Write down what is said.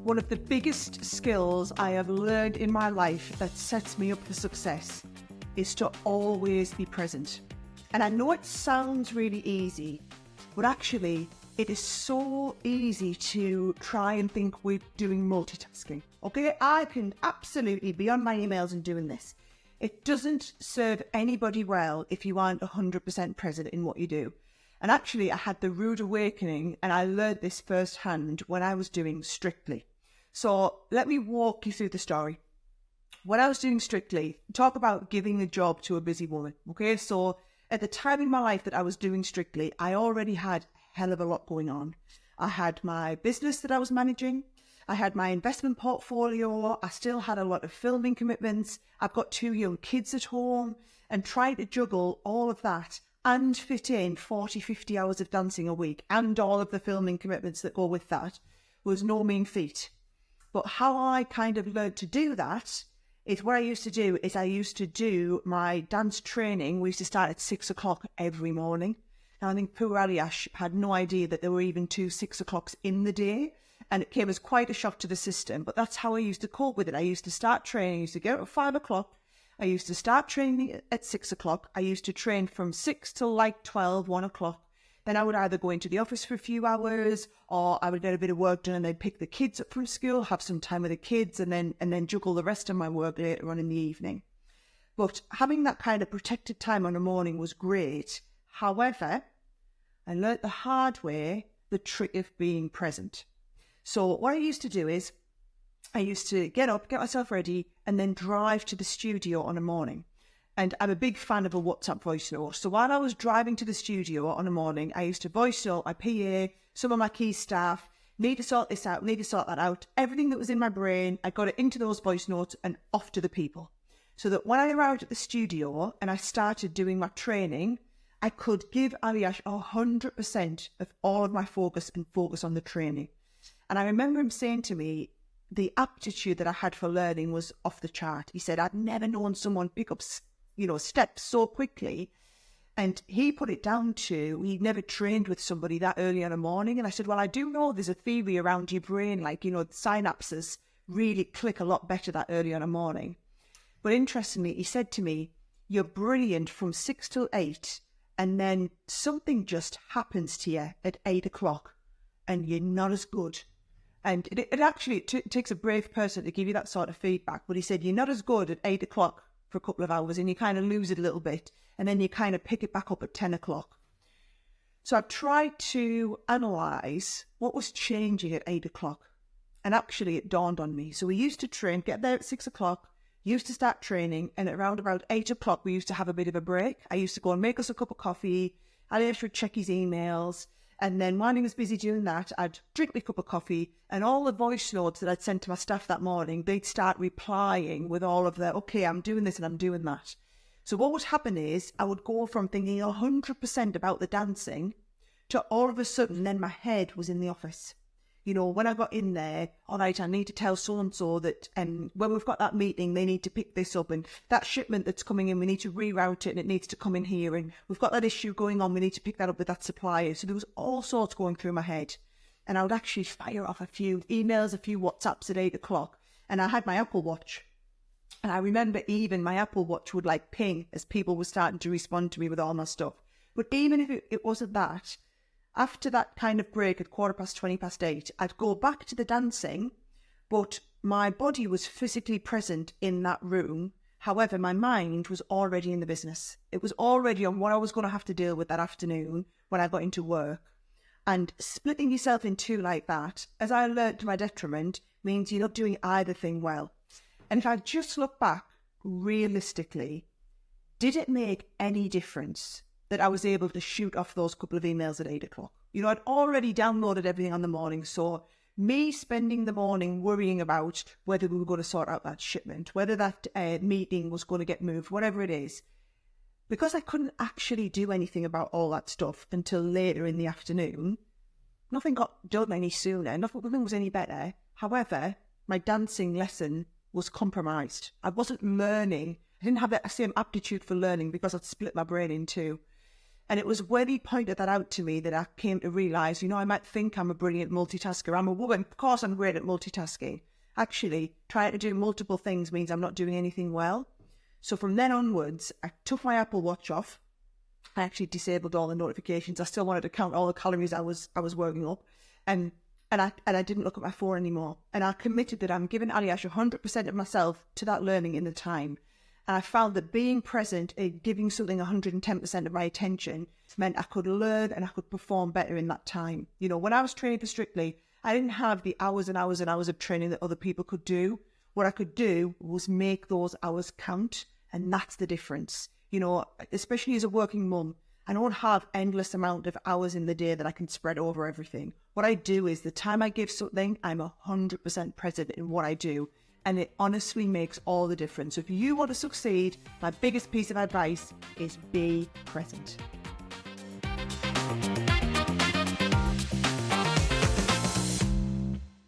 One of the biggest skills I have learned in my life that sets me up for success is to always be present. And I know it sounds really easy, but actually it is so easy to try and think we're doing multitasking. Okay, I can absolutely be on my emails and doing this. It doesn't serve anybody well if you aren't 100% present in what you do. And actually I had the rude awakening, and I learned this firsthand when I was doing Strictly. So let me walk you through the story. When I was doing Strictly, talk about giving a job to a busy woman. Okay, so at the time in my life that I was doing Strictly, I already had a hell of a lot going on. I had my business that I was managing. I had my investment portfolio. I still had a lot of filming commitments. I've got 2 young kids at home, and trying to juggle all of that and fit in 40, 50 hours of dancing a week and all of the filming commitments that go with that was no mean feat. But how I kind of learned to do that is what I used to do is I used to do my dance training. We used to start at 6 o'clock every morning. Now, I think poor Aliash had no idea that there were even 2 6 o'clocks in the day. And it came as quite a shock to the system. But that's how I used to cope with it. I used to start training. I used to get up at 5 o'clock. I used to start training at 6 o'clock. I used to train from 6 till like 12, 1 o'clock. Then I would either go into the office for a few hours, or I would get a bit of work done and then pick the kids up from school, have some time with the kids, and then juggle the rest of my work later on in the evening. But having that kind of protected time on a morning was great. However, I learnt the hard way the trick of being present. So what I used to do is I used to get up, get myself ready, and then drive to the studio on a morning. And I'm a big fan of a WhatsApp voice note. So while I was driving to the studio on a morning, I used to voice note my PA, some of my key staff, need to sort this out, need to sort that out. Everything that was in my brain, I got it into those voice notes and off to the people. So that when I arrived at the studio and I started doing my training, I could give Aliash 100% of all of my focus and focus on the training. And I remember him saying to me, the aptitude that I had for learning was off the chart. He said, I'd never known someone pick up steps so quickly. And he put it down to, he'd never trained with somebody that early in the morning. And I said, well, I do know there's a theory around your brain, like, the synapses really click a lot better that early in the morning. But interestingly, he said to me, you're brilliant from 6 till 8. And then something just happens to you at 8 o'clock and you're not as good. And it actually takes a brave person to give you that sort of feedback. But he said, you're not as good at 8 o'clock for a couple of hours and you kind of lose it a little bit. And then you kind of pick it back up at 10 o'clock. So I've tried to analyse what was changing at 8 o'clock. And actually it dawned on me. So we used to train, get there at 6 o'clock, used to start training. And at around about 8 o'clock, we used to have a bit of a break. I used to go and make us a cup of coffee. Aliash would check his emails. And then while he was busy doing that, I'd drink my cup of coffee, and all the voice notes that I'd sent to my staff that morning, they'd start replying with all of the, okay, I'm doing this and I'm doing that. So what would happen is I would go from thinking 100% about the dancing to all of a sudden then my head was in the office. When I got in there, all right, I need to tell so-and-so that when we've got that meeting, they need to pick this up, and that shipment that's coming in, we need to reroute it and it needs to come in here, and we've got that issue going on, we need to pick that up with that supplier. So there was all sorts going through my head, and I would actually fire off a few emails, a few WhatsApps at 8 o'clock, and I had my Apple Watch. And I remember even my Apple Watch would ping as people were starting to respond to me with all my stuff. But even if it wasn't that, after that kind of break at 8:15, I'd go back to the dancing, but my body was physically present in that room. However, my mind was already in the business. It was already on what I was going to have to deal with that afternoon when I got into work. And splitting yourself in two like that, as I learned to my detriment, means you're not doing either thing well. And if I just look back realistically, did it make any difference that I was able to shoot off those couple of emails at 8 o'clock? I'd already downloaded everything on the morning, so me spending the morning worrying about whether we were going to sort out that shipment, whether that meeting was going to get moved, whatever it is, because I couldn't actually do anything about all that stuff until later in the afternoon, nothing got done any sooner, nothing was any better. However, my dancing lesson was compromised. I wasn't learning. I didn't have that same aptitude for learning because I'd split my brain in two. And it was when he pointed that out to me that I came to realise, I might think I'm a brilliant multitasker. I'm a woman. Of course I'm great at multitasking. Actually, trying to do multiple things means I'm not doing anything well. So from then onwards, I took my Apple Watch off. I actually disabled all the notifications. I still wanted to count all the calories I was working up. And I didn't look at my phone anymore. And I committed that I'm giving Aliash 100% of myself to that learning in the time. And I found that being present and giving something 110% of my attention meant I could learn and I could perform better in that time. When I was training for Strictly, I didn't have the hours and hours and hours of training that other people could do. What I could do was make those hours count. And that's the difference. Especially as a working mum, I don't have endless amount of hours in the day that I can spread over everything. What I do is the time I give something, I'm 100% present in what I do. And it honestly makes all the difference. So if you want to succeed, my biggest piece of advice is be present.